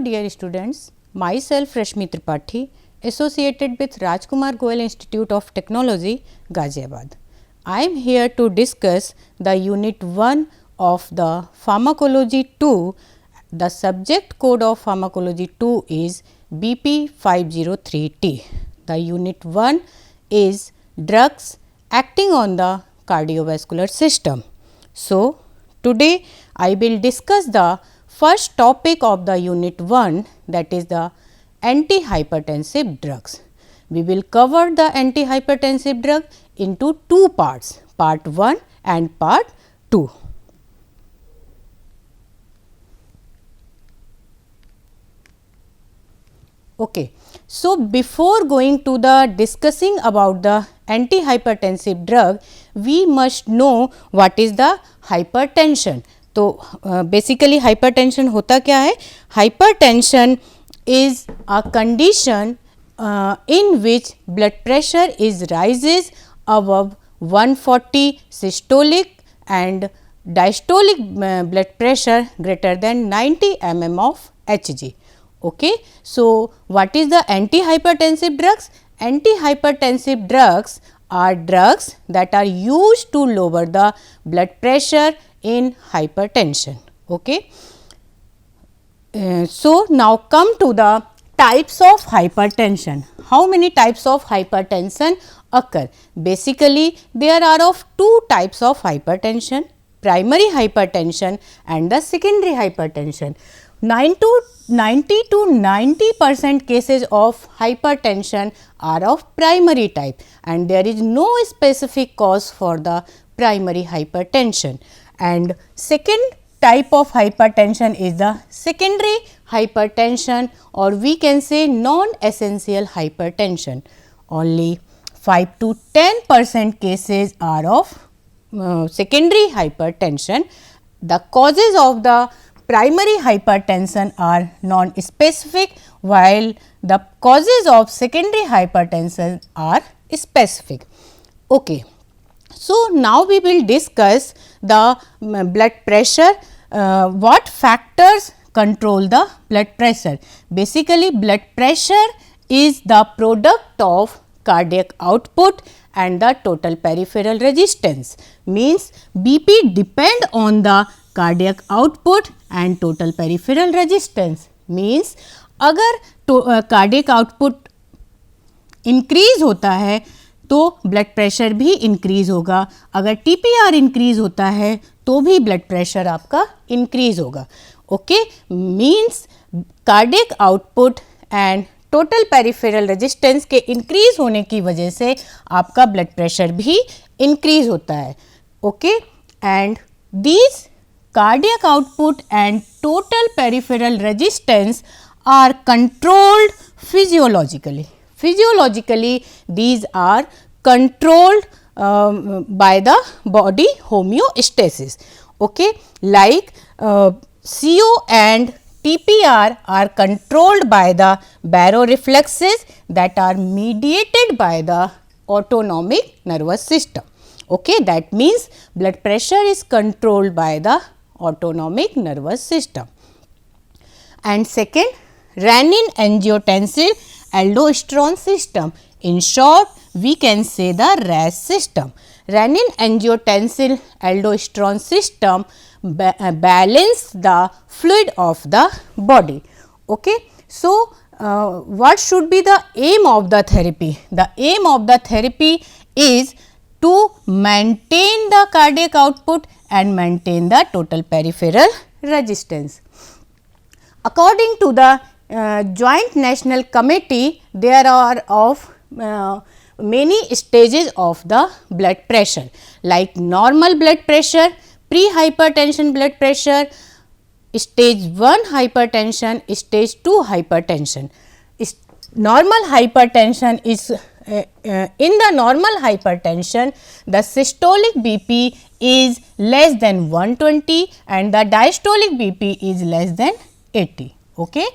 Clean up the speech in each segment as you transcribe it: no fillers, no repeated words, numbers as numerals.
dear students, myself Rashmi Tripathi, associated with Rajkumar Goel Institute of Technology, Ghaziabad. I am here to discuss the unit 1 of the Pharmacology 2. The subject code of Pharmacology 2 is BP 503T. The unit 1 is drugs acting on the cardiovascular system. So, today I will discuss the first topic of the unit 1, that is the antihypertensive drugs. We will cover the antihypertensive drug into two parts, part 1 and part 2. Okay. So, before going to the discussing about the antihypertensive drug, we must know what is the hypertension. तो basically hypertension होता क्या है? Hypertension is a condition in which blood pressure is rises above 140 systolic and diastolic blood pressure greater than 90 mm of Hg. Okay. So, what is the antihypertensive drugs? Antihypertensive drugs are drugs that are used to lower the blood pressure in hypertension. Okay. So, now come to the types of hypertension. How many types of hypertension occur? Basically, there are of two types of hypertension, primary hypertension and the secondary hypertension. 90 to 90% cases of hypertension are of primary type and there is no specific cause for the primary hypertension. And second type of hypertension is the secondary hypertension, or we can say non-essential hypertension. Only 5 to 10% cases are of secondary hypertension. The causes of the primary hypertension are non-specific, while the causes of secondary hypertension are specific. Okay. So, now we will discuss the blood pressure, what factors control the blood pressure. Basically, blood pressure is the product of cardiac output and the total peripheral resistance. Means BP depend on the cardiac output and total peripheral resistance. Means अगर cardiac output increase होता है तो blood pressure भी increase होगा, अगर TPR increase होता है तो भी ब्लड प्रेशर आपका इंक्रीज होगा. Okay. Means cardiac output and total peripheral resistance के इंक्रीज होने की वजह से आपका ब्लड प्रेशर भी इंक्रीज होता है. Okay. And these cardiac output and total peripheral resistance R controlled physiologically. Physiologically, these are controlled by the body homeostasis. Okay. Like CO and TPR are controlled by the baroreflexes that are mediated by the autonomic nervous system. Okay. That means blood pressure is controlled by the autonomic nervous system. And second, renin-angiotensin aldosterone system. In short, we can say the RAS system. Renin-angiotensin aldosterone system balance the fluid of the body. Okay. So, what should be the aim of the therapy? The aim of the therapy is to maintain the cardiac output and maintain the total peripheral resistance. According to the Joint National Committee, there are of many stages of the blood pressure, like normal blood pressure, pre-hypertension blood pressure, stage 1 hypertension, stage 2 hypertension. Normal hypertension is in the normal hypertension, the systolic BP is less than 120 and the diastolic BP is less than 80. Okay.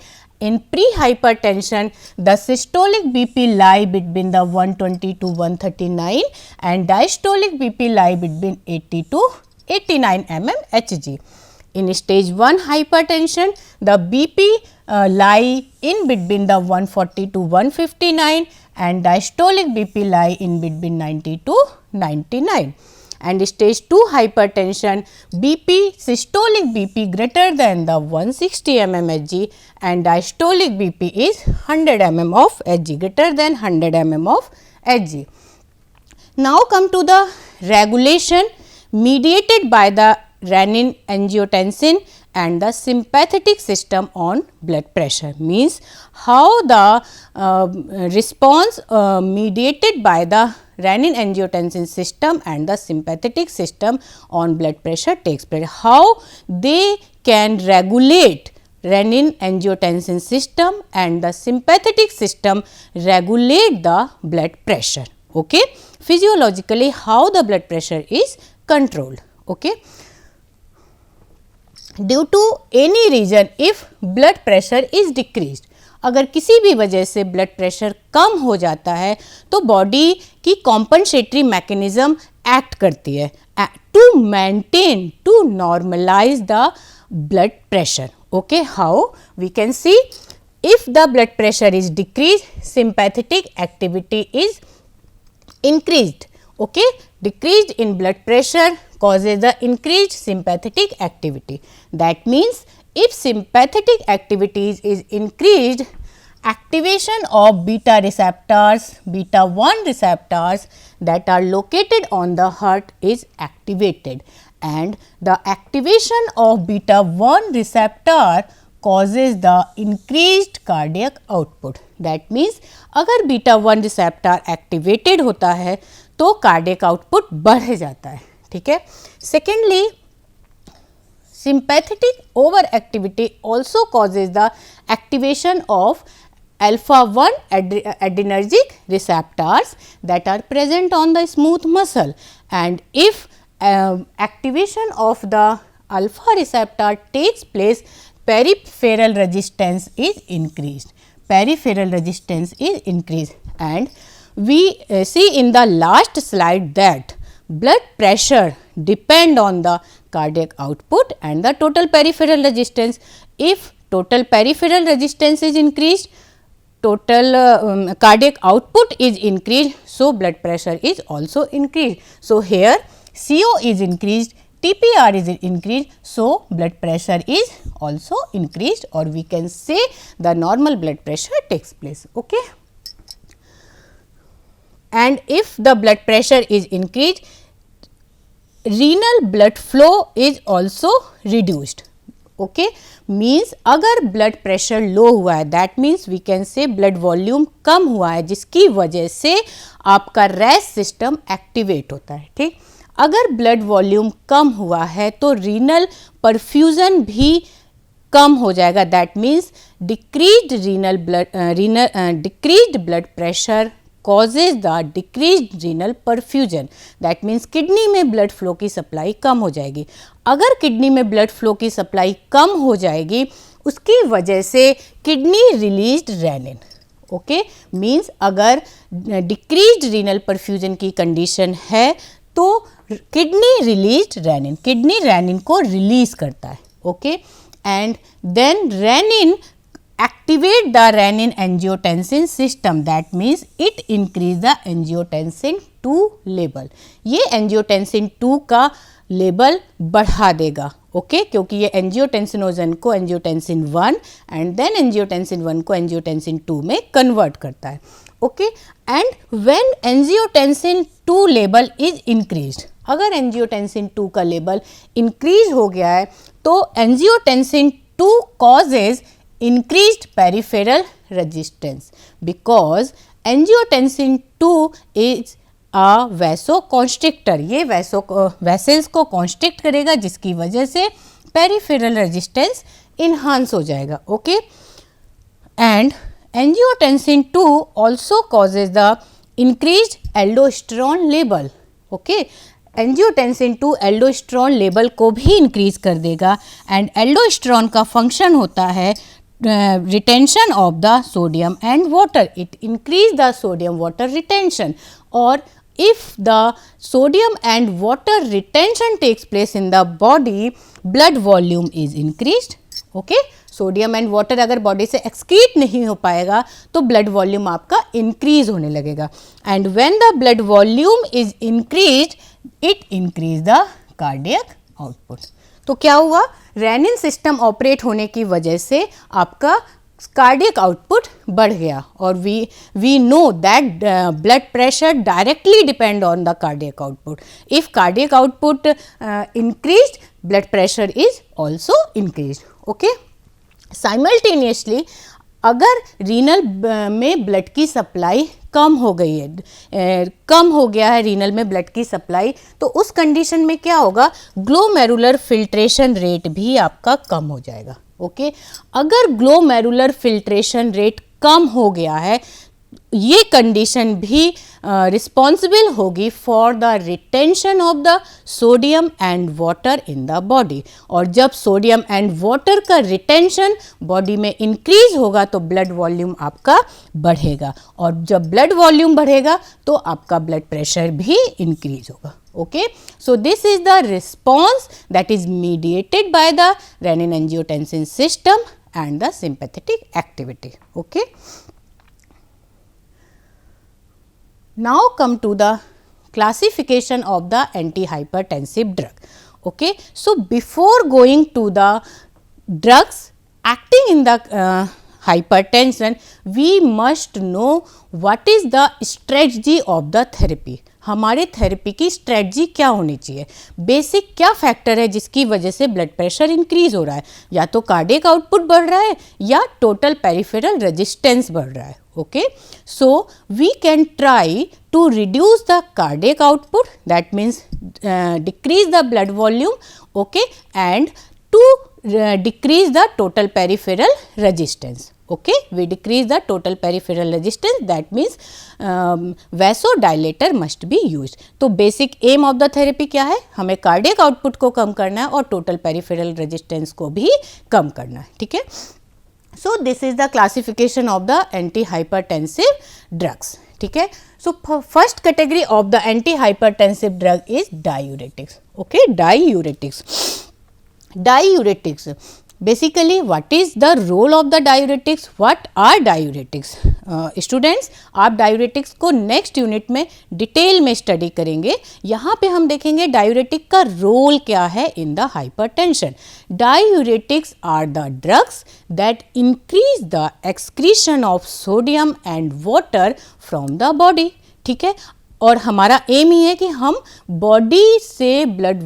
In pre-hypertension, the systolic BP lie between the 120 to 139 and diastolic BP lie between 80 to 89 mm Hg. In stage 1 hypertension, the BP lie in between the 140 to 159 and diastolic BP lie in between 90 to 99. And stage 2 hypertension, BP, systolic BP greater than the 160 mmHg and diastolic BP is 100 mm of Hg, greater than 100 mm of Hg. Now come to the regulation mediated by the renin, angiotensin and the sympathetic system on blood pressure, means how the response mediated by the renin angiotensin system and the sympathetic system on blood pressure takes place, how they can regulate renin angiotensin system and the sympathetic system regulate the blood pressure. Okay. Physiologically how the blood pressure is controlled. Okay. Due to any reason if blood pressure is decreased, अगर किसी भी वजह से blood pressure कम हो जाता है तो body की कॉम्पनसेटरी मैकेनिज्म एक्ट करती है to maintain, to normalize the blood pressure. Okay, how we can see if the blood pressure is decreased, sympathetic activity is increased. Okay, decreased in blood pressure causes the increased sympathetic activity. That means if sympathetic activities is increased, activation of beta receptors, beta 1 receptors that are located on the heart is activated, and the activation of beta 1 receptor causes the increased cardiac output. That means अगर beta 1 receptor activated होता है तो cardiac output बढ़ जाता है. ठीक है. Secondly, sympathetic overactivity also causes the activation of alpha 1 adrenergic receptors that are present on the smooth muscle, and if activation of the alpha receptor takes place, peripheral resistance is increased. Peripheral resistance is increased, and we see in the last slide that blood pressure depend on the cardiac output and the total peripheral resistance. If total peripheral resistance is increased, total cardiac output is increased, so blood pressure is also increased. So, here CO is increased, TPR is increased, so blood pressure is also increased, or we can say the normal blood pressure takes place. Okay. And if the blood pressure is increased, renal blood flow is also reduced. Okay, means अगर blood pressure low हुआ है, that means we can say blood volume कम हुआ है, जिसकी वजह से आपका RAS system activate होता है. ठीक, अगर blood volume कम हुआ है तो renal perfusion भी कम हो जाएगा. That means decreased renal blood decreased blood pressure causes the decreased renal perfusion. That means kidney में blood flow की सप्लाई कम हो जाएगी. अगर किडनी में blood flow की सप्लाई कम हो जाएगी, उसकी वजह से kidney released renin. Okay, means अगर डिक्रीज्ड रीनल परफ्यूजन की कंडीशन है तो kidney released renin, kidney renin को रिलीज करता है. Okay, and then renin activate the renin angiotensin system. That means it increase the angiotensin 2 level. ये angiotensin 2 का level बढ़ा देगा. ओके, क्योंकि ये एंजियोटेंसिनोजन को एंजियोटेंसिन 1 एंड देन एंजियोटेंसिन 1 को एंजियोटेंसिन 2 में कन्वर्ट करता है. Okay, and when angiotensin 2 level is increased, अगर एंजियोटेंसिन 2 का लेवल इंक्रीज हो गया है तो angiotensin 2 causes increased peripheral resistance, because angiotensin 2 is a vasoconstrictor. ये vessels को constrict करेगा, जिसकी वजह से peripheral resistance enhance हो जाएगा. Okay, and angiotensin 2 also causes the increased aldosterone level. Okay, angiotensin 2 aldosterone level को भी इंक्रीज कर देगा, एंड एल्डोस्टेरोन का फंक्शन होता है retention of the sodium and water. It increase the sodium water retention, or if the sodium and water retention takes place in the body, blood volume is increased. Okay, sodium and water अगर body से excrete नहीं हो पाएगा तो blood volume आपका increase होने लगेगा, and when the blood volume is increase it increase the cardiac output. तो क्या हुआ, रेनिन सिस्टम ऑपरेट होने की वजह से आपका कार्डियक आउटपुट बढ़ गया, और we know that blood pressure directly depend on the cardiac output. If cardiac output increased, blood pressure is also increased. Okay, simultaneously अगर रीनल में ब्लड की सप्लाई कम हो गई है, कम हो गया है रीनल में ब्लड की सप्लाई, तो उस कंडीशन में क्या होगा, ग्लोमेरुलर फिल्ट्रेशन रेट भी आपका कम हो जाएगा। ओके, अगर ग्लोमेरुलर फिल्ट्रेशन रेट कम हो गया है, ये कंडीशन भी रिस्पॉन्सिबल होगी for the retention of the sodium and water in the body, और जब सोडियम एंड वाटर का रिटेंशन बॉडी में इंक्रीज होगा तो ब्लड वॉल्यूम आपका बढ़ेगा, और जब ब्लड वॉल्यूम बढ़ेगा तो आपका ब्लड प्रेशर भी इंक्रीज होगा। Okay, so this is the response that is mediated by the renin-angiotensin system and the sympathetic activity. Okay. Now come to the classification of the antihypertensive drug. Okay, so before going to the drugs acting in the hypertension, we must know what is the strategy of the therapy. हमारे therapy की strategy क्या होनी चाहिए, basic क्या factor है जिसकी वजह से ब्लड प्रेशर इंक्रीज हो रहा है, या तो कार्डियक आउटपुट बढ़ रहा है या टोटल पेरिफेरल रेजिस्टेंस बढ़ रहा है। Okay, so we can try to reduce the cardiac output, that means decrease the blood volume, okay, and to decrease the total peripheral resistance. Okay, we decrease the total peripheral resistance, that means vasodilator must be used. तो basic aim of the therapy क्या है, हमें cardiac output को कम करना है और total peripheral resistance को भी कम करना है, ठीक है। So this is the classification of the antihypertensive drugs, ठीक है। So first category of the antihypertensive drug is diuretics. Okay, diuretics. Basically, what is the role of the diuretics? What are diuretics? Students, आप diuretics को next unit में detail में study करेंगे। यहाँ पे हम देखेंगे diuretic का रोल क्या है in the hypertension. Diuretics are the drugs that increase the excretion of sodium and water from the body. ठीक है, और हमारा एम ही है कि हम बॉडी से ब्लड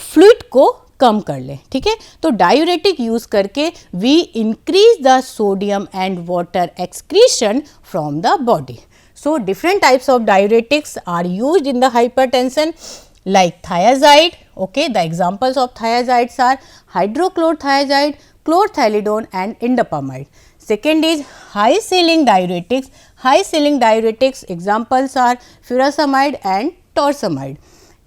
फ्लूइड को कम कर लें, ठीक है। तो डायूरेटिक यूज करके we increase the sodium and water excretion from the body. So different types of diuretics are used in the hypertension like thiazide. Okay, the examples of thiazides are hydrochlorothiazide, chlorthalidone and indapamide. Second is high ceiling diuretics. High ceiling diuretics examples are furosemide and torsemide.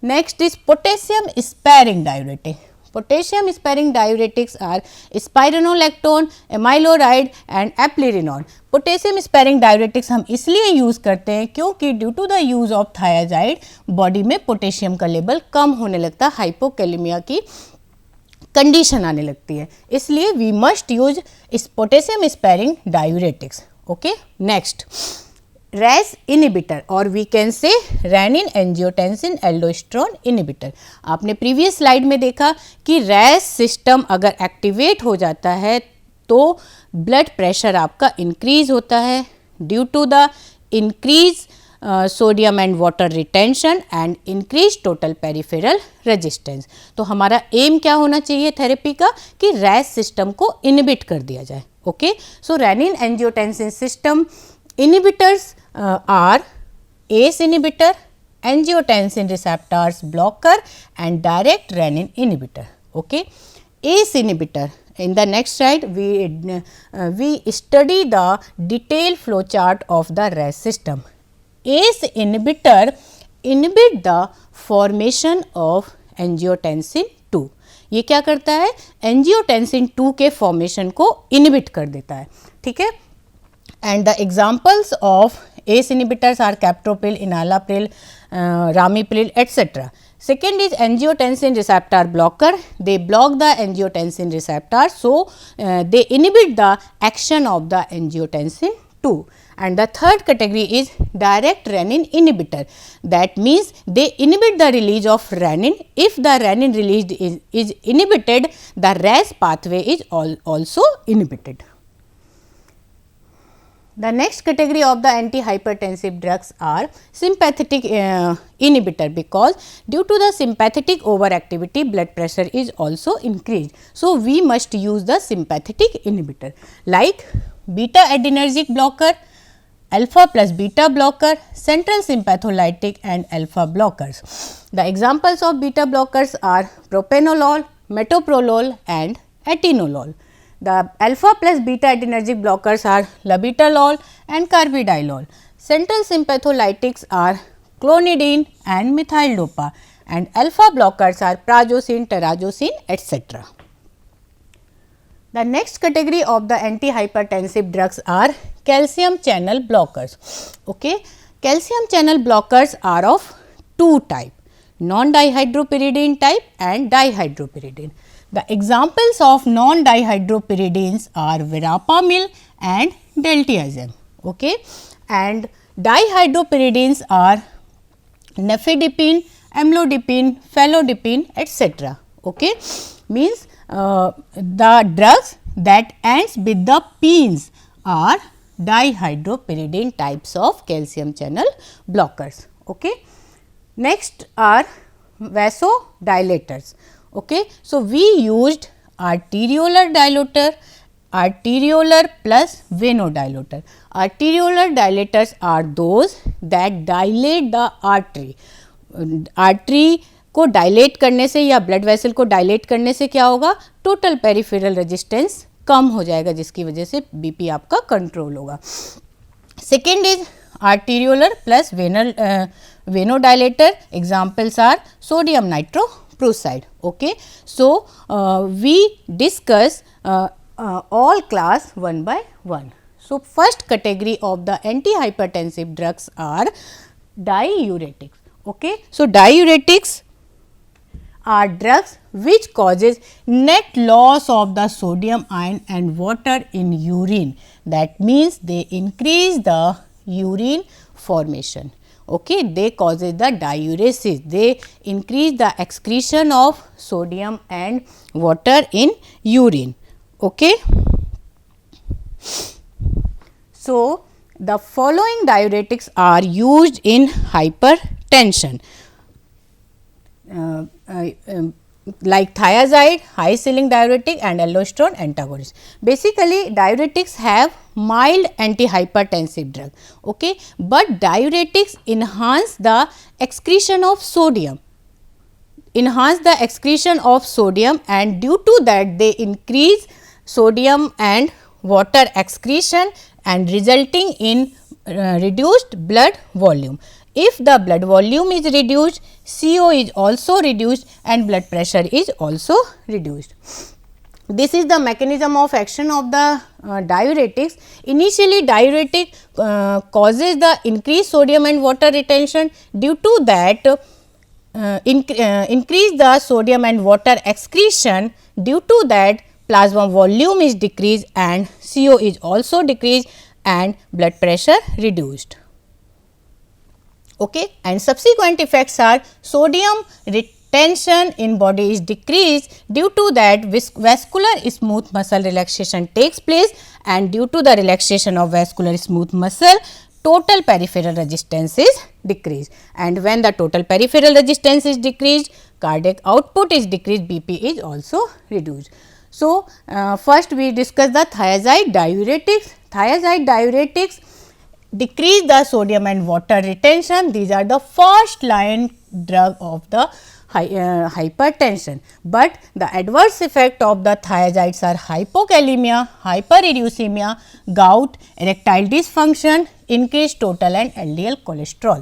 Next is potassium sparing diuretic. Potassium sparing diuretics are spironolactone, amiloride and aplerenone. Potassium sparing diuretics हम इसलिए use करते हैं क्योंकि due to the use of thiazide body में potassium का level कम होने लगता है, हाइपोकैलेमिया की कंडीशन आने लगती है, इसलिए वी मस्ट यूज इस potassium sparing diuretics. Okay, next RAS inhibitor और we can say renin angiotensin aldosterone inhibitor. आपने प्रीवियस स्लाइड में देखा कि RAS सिस्टम अगर एक्टिवेट हो जाता है तो ब्लड प्रेशर आपका इंक्रीज होता है due to the increase sodium and water retention and increase total peripheral resistance. तो हमारा एम क्या होना चाहिए थेरेपी का कि RAS सिस्टम को इनिबिट कर दिया जाए। Okay, so renin angiotensin system inhibitors are ACE inhibitor, angiotensin receptors blocker and direct renin inhibitor. Okay, ACE inhibitor. In the next slide, we study the detailed flow chart of the RAS system. ACE inhibitor inhibit the formation of angiotensin 2. ये क्या करता है, angiotensin 2 के formation को inhibit कर देता है, ठीक है। And the examples of ACE inhibitors are captopril, enalapril, ramipril, etc. Second is angiotensin receptor blocker. They block the angiotensin receptor. So, they inhibit the action of the angiotensin 2. And the third category is direct renin inhibitor. That means, they inhibit the release of renin. If the renin released is inhibited, the RAS pathway is also inhibited. The next category of the antihypertensive drugs are sympathetic inhibitor, because due to the sympathetic overactivity, blood pressure is also increased. So, we must use the sympathetic inhibitor like beta adrenergic blocker, alpha plus beta blocker, central sympatholytic and alpha blockers. The examples of beta blockers are propranolol, metoprolol and atenolol. The alpha plus beta adrenergic blockers are labetalol and carvedilol. Central sympatholytics are clonidine and methyl-dopa, and alpha blockers are prazosin, terazosin, etc. The next category of the antihypertensive drugs are calcium channel blockers. Okay. Calcium channel blockers are of two types, non-dihydropyridine type and dihydropyridine. The examples of non-dihydropyridines are verapamil and deltiazem. Okay. And dihydropyridines are nifedipine, amlodipine, felodipine, etc. Okay. Means the drugs that ends with the pines are dihydropyridine types of calcium channel blockers. Okay. Next are vasodilators. Okay. So, we used arteriolar dilator, arteriolar plus venodilator. Arteriolar dilators are those that dilate the artery. Artery को dilate करने से या blood vessel को dilate करने से क्या होगा, total peripheral resistance कम हो जाएगा, जिसकी वजह से बीपी आपका कंट्रोल होगा. Second is arteriolar plus venodilator. Examples are sodium nitroprusside. Okay. So, we discuss all class one by one. So, first category of the antihypertensive drugs are diuretics. Okay. So, diuretics are drugs which causes net loss of the sodium ion and water in urine. That means, they increase the urine formation. Okay. They causes the diuresis, they increase the excretion of sodium and water in urine. Okay. So, the following diuretics are used in hypertension. Like thiazide, high ceiling diuretic and aldosterone antagonist. Basically, diuretics have mild antihypertensive drug, okay, but diuretics enhance the excretion of sodium, and due to that they increase sodium and water excretion and resulting in reduced blood volume. If the blood volume is reduced, CO is also reduced and blood pressure is also reduced. This is the mechanism of action of the diuretics. Initially, diuretic causes the increased sodium and water retention. Due to that, increase the sodium and water excretion. Due to that, plasma volume is decreased and CO is also decreased and blood pressure reduced. Okay. And subsequent effects are sodium retention in body is decreased. Due to that, vascular smooth muscle relaxation takes place, and due to the relaxation of vascular smooth muscle, total peripheral resistance is decreased, and when the total peripheral resistance is decreased, cardiac output is decreased, BP is also reduced. So, first we discuss the thiazide diuretics. Thiazide diuretics decrease the sodium and water retention. These are the first line drug of the hypertension, but the adverse effect of the thiazides are hypokalemia, hyperuricemia, gout, erectile dysfunction, increased total and LDL cholesterol.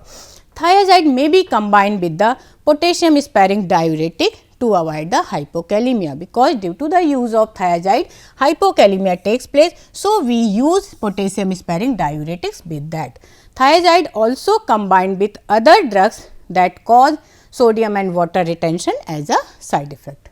Thiazide may be combined with the potassium sparing diuretic to avoid the hypokalemia, because due to the use of thiazide, hypokalemia takes place. So, we use potassium sparing diuretics with that. Thiazide also combined with other drugs that cause sodium and water retention as a side effect.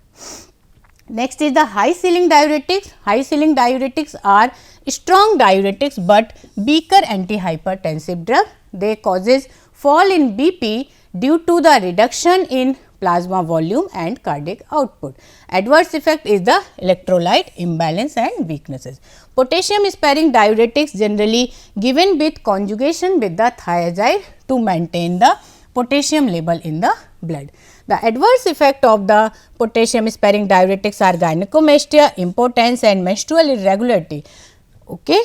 Next is the high ceiling diuretics. High ceiling diuretics are strong diuretics, but weaker antihypertensive drug. They causes fall in BP due to the reduction in plasma volume and cardiac output. Adverse effect is the electrolyte imbalance and weaknesses. Potassium sparing diuretics generally given with conjugation with the thiazide to maintain the potassium level in the blood. The adverse effect of the potassium sparing diuretics are gynecomastia, impotence and menstrual irregularity. Okay.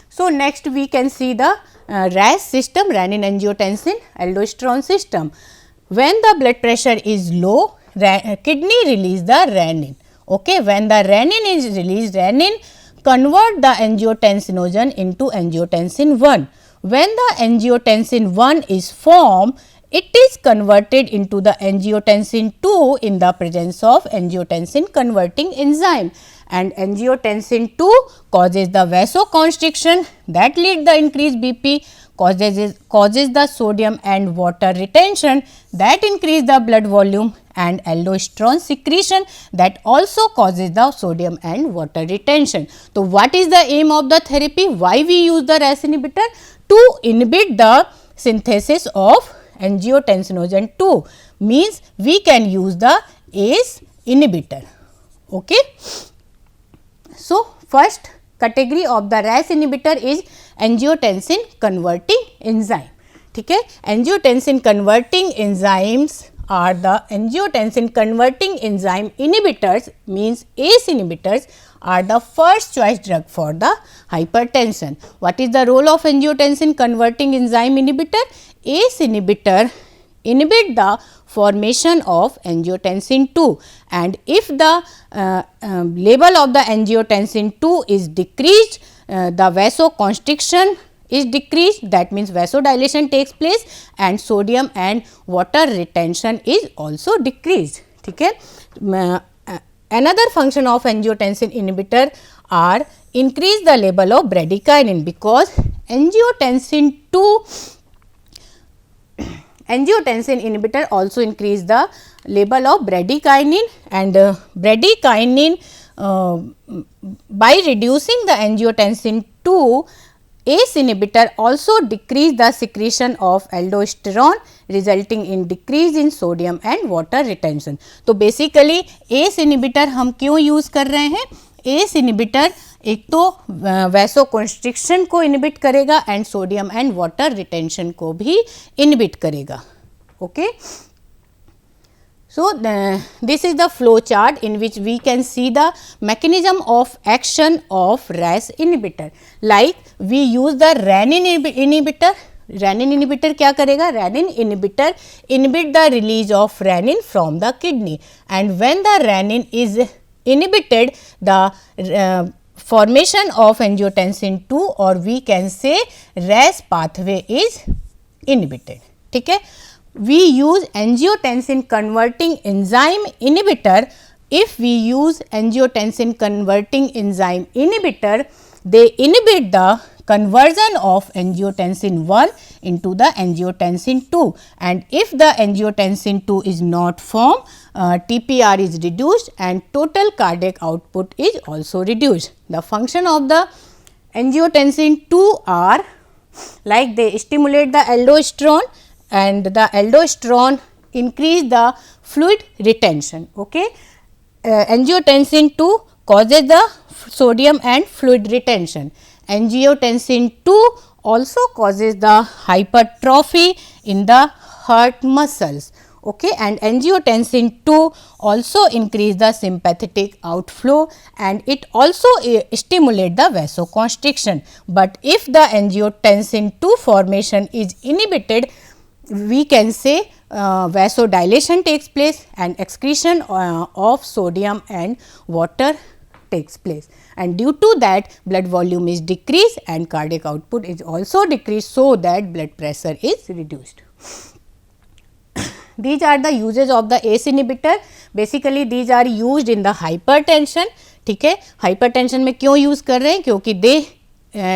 So, next we can see the RAS system, renin angiotensin aldosterone system. When the blood pressure is low, kidney release the renin. Okay. When the renin is released, renin convert the angiotensinogen into angiotensin 1. When the angiotensin 1 is formed, it is converted into the angiotensin 2 in the presence of angiotensin converting enzyme, and angiotensin 2 causes the vasoconstriction that lead the increased BP, causes the sodium and water retention that increase the blood volume, and aldosterone secretion that also causes the sodium and water retention. So, what is the aim of the therapy? Why we use the RAS inhibitor? To inhibit the synthesis of angiotensinogen 2, means we can use the ACE inhibitor. Okay. So, first category of the RAS inhibitor is angiotensin converting enzyme. ठीक है, angiotensin converting enzymes are the angiotensin converting enzyme inhibitors, means ACE inhibitors are the first choice drug for the hypertension. What is the role of angiotensin converting enzyme inhibitor? ACE inhibitor inhibit the formation of angiotensin 2, and if the level of the angiotensin 2 is decreased, the vasoconstriction is decreased, that means vasodilation takes place, and sodium and water retention is also decreased. ठीक है. Another function of angiotensin inhibitor are increase the level of bradykinin, because angiotensin inhibitor also increase the level of bradykinin, and bradykinin by reducing the angiotensin 2, ACE inhibitor also decrease the secretion of aldosterone, resulting in decrease in sodium and water retention. तो basically ACE inhibitor हम क्यों use कर रहे हैं? ACE inhibitor एक तो vasoconstriction को inhibit करेगा and sodium and water retention को भी इनहिबिट करेगा. Okay. So, this is the flow chart in which we can see the mechanism of action of RAS inhibitor. Like we use the renin inhibitor. Renin inhibitor क्या करेगा? Renin inhibitor inhibit the release of renin from the kidney, and when the renin is inhibited, the formation of angiotensin 2 or we can say RAS pathway is inhibited. ठीक है. We use angiotensin converting enzyme inhibitor. If we use angiotensin converting enzyme inhibitor, they inhibit the conversion of angiotensin 1 into the angiotensin 2, and if the angiotensin 2 is not formed, TPR is reduced and total cardiac output is also reduced. The function of the angiotensin 2 are like they stimulate the aldosterone, and the aldosterone increase the fluid retention. Okay. Angiotensin 2 causes the sodium and fluid retention. Angiotensin 2 also causes the hypertrophy in the heart muscles. Okay. And angiotensin 2 also increase the sympathetic outflow, and it also stimulate the vasoconstriction. But if the angiotensin 2 formation is inhibited, we can say vasodilation takes place and excretion of sodium and water takes place, and due to that blood volume is decreased and cardiac output is also decreased, so that blood pressure is reduced. These are the uses of the ACE inhibitor. Basically these are used in the hypertension. ठीक है. Hypertension में क्यों use कर रहे हैं? क्योंकि they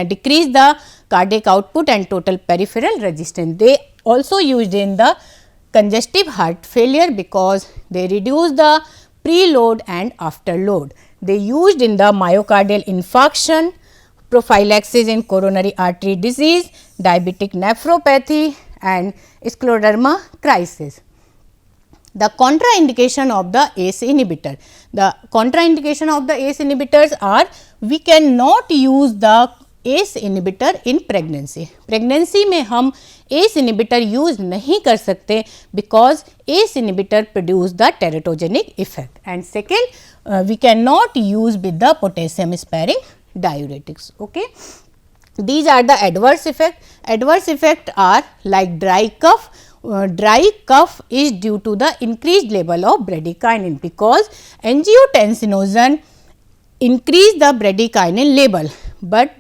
decrease the cardiac output and total peripheral resistance. They also used in the congestive heart failure because they reduce the preload and afterload. They used in the myocardial infarction, prophylaxis in coronary artery disease, diabetic nephropathy and scleroderma crisis. The contraindication of the ACE inhibitor. The contraindication of the ACE inhibitors are we cannot use the ACE inhibitor in pregnancy. Pregnancy में हम ACE inhibitor use नहीं कर सकते because ACE inhibitor produce the teratogenic effect. And second, we cannot use with the potassium sparing diuretics. Okay. These are the adverse effect. Adverse effect are like dry cough. Dry cough is due to the increased level of bradykinin because angiotensinogen increase the bradykinin level, but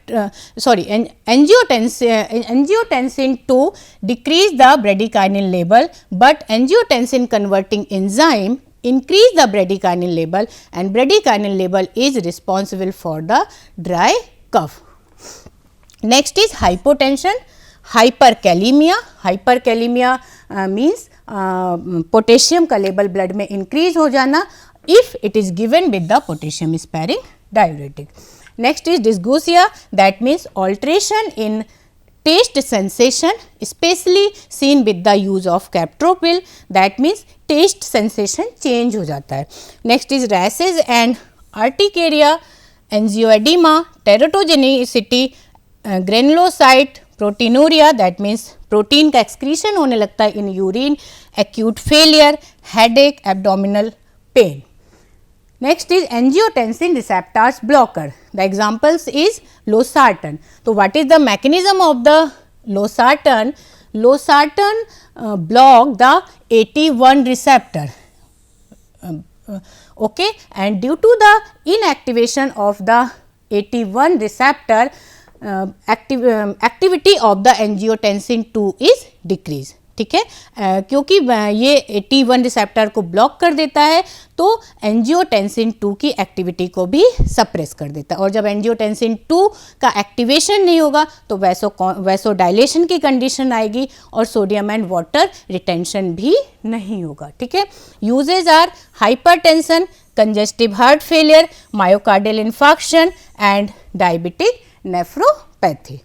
angiotensin 2 decrease the bradykinin level, but angiotensin converting enzyme increase the bradykinin level and bradykinin level is responsible for the dry cough. Next is hypotension, hyperkalemia. Hyperkalemia means potassium का level blood में increase हो जाना if it is given with the potassium sparing diuretic. Next is dysgeusia, that means alteration in taste sensation, especially seen with the use of captopril, that means taste sensation change हो जाता है. Next is rashes and urticaria, angioedema, teratogenicity, granulocyte, proteinuria, that means protein का excretion होने लगता है in urine, acute failure, headache, abdominal pain. Next is angiotensin receptors blocker. The examples is losartan. So, what is the mechanism of the losartan? Losartan block the AT1 receptor. Okay, and due to the inactivation of the AT1 receptor, activity of the angiotensin 2 is decrease. ठीक है, क्योंकि ये AT1 receptor को block कर देता है तो angiotensin 2 की एक्टिविटी को भी सप्रेस कर देता है और जब एंजियोटेंसिन 2 का एक्टिवेशन नहीं होगा तो वैसो डायलेशन की कंडीशन आएगी और सोडियम एंड वाटर रिटेंशन भी नहीं होगा. ठीक है, uses are hypertension, congestive heart failure, myocardial infarction and diabetic nephropathy.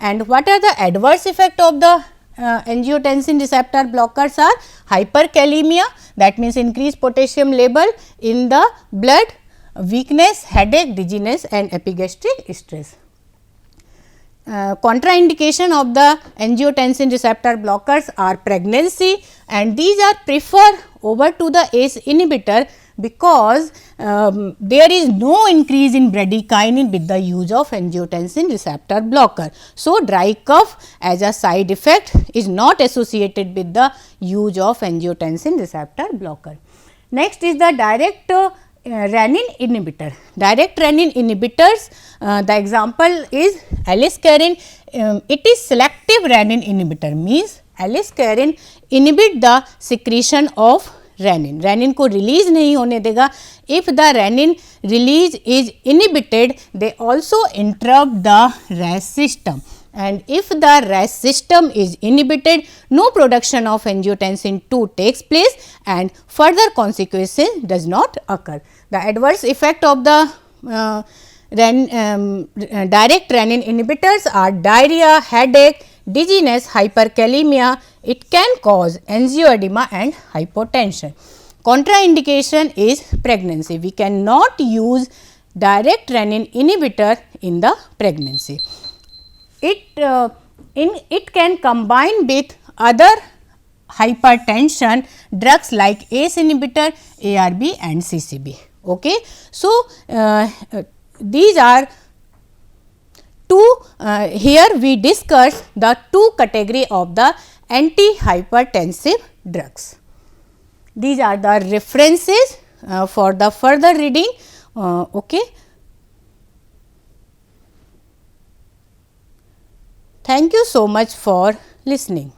And what are the adverse effect of the angiotensin receptor blockers are hyperkalemia, that means increased potassium level in the blood, weakness, headache, dizziness and epigastric stress. Contraindication of the angiotensin receptor blockers are pregnancy and these are preferred over to the ACE inhibitor because there is no increase in bradykinin with the use of angiotensin receptor blocker. So, dry cough as a side effect is not associated with the use of angiotensin receptor blocker. Next is the direct renin inhibitor. Direct renin inhibitors, the example is aliskiren. It is selective renin inhibitor, means aliskiren inhibit the secretion of renin. Renin को release नहीं होने देगा. If the renin release is inhibited, they also interrupt the RAS system. And if the RAS system is inhibited, no production of angiotensin 2 takes place and further consequences does not occur. The adverse effect of the direct renin inhibitors are diarrhea, headache, dizziness, hyperkalemia. It can cause angioedema and hypotension. Contraindication is pregnancy. We cannot use direct renin inhibitor in the pregnancy. It can combine with other hypertension drugs like ACE inhibitor, ARB and CCB. Okay. So, these are two, here we discuss the two category of the antihypertensive drugs. These are the references for the further reading. Okay. Thank you so much for listening.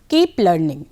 Keep learning.